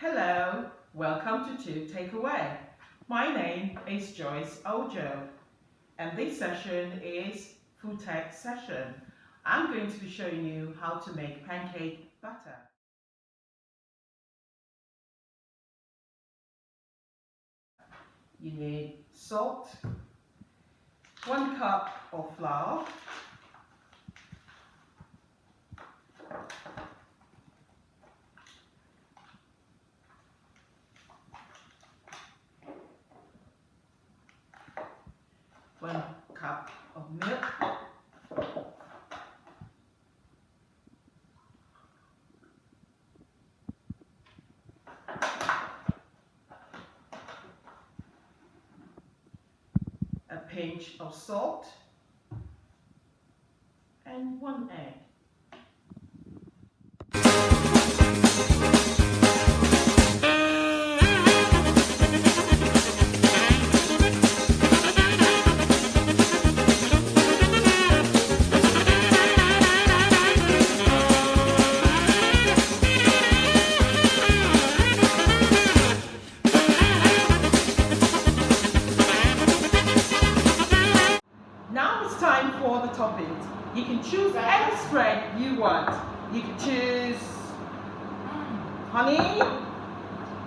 Hello, welcome to Takeaway. My name is Joyce Ojo, and this session is food tech session. I'm going to be showing you how to make pancake batter. You need salt, 1 cup of flour, one cup of milk, a pinch of salt, and 1 egg. Now it's time for the toppings. You can choose any spread you want. You can choose honey,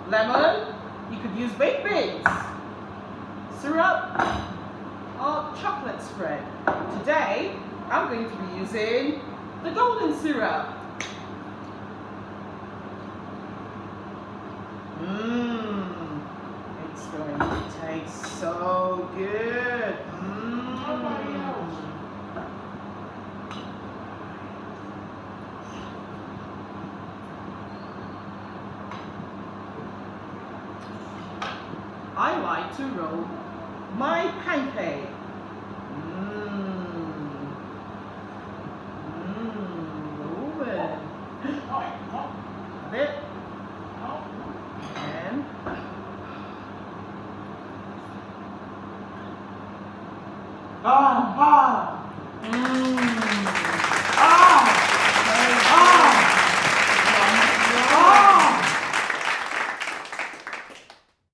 lemon, you could use baked beans, syrup, or chocolate spread. Today, I'm going to be using the golden syrup. It's going to taste so good. I like to roll my pancake. Roll it. A bit. And Ah! Mmm.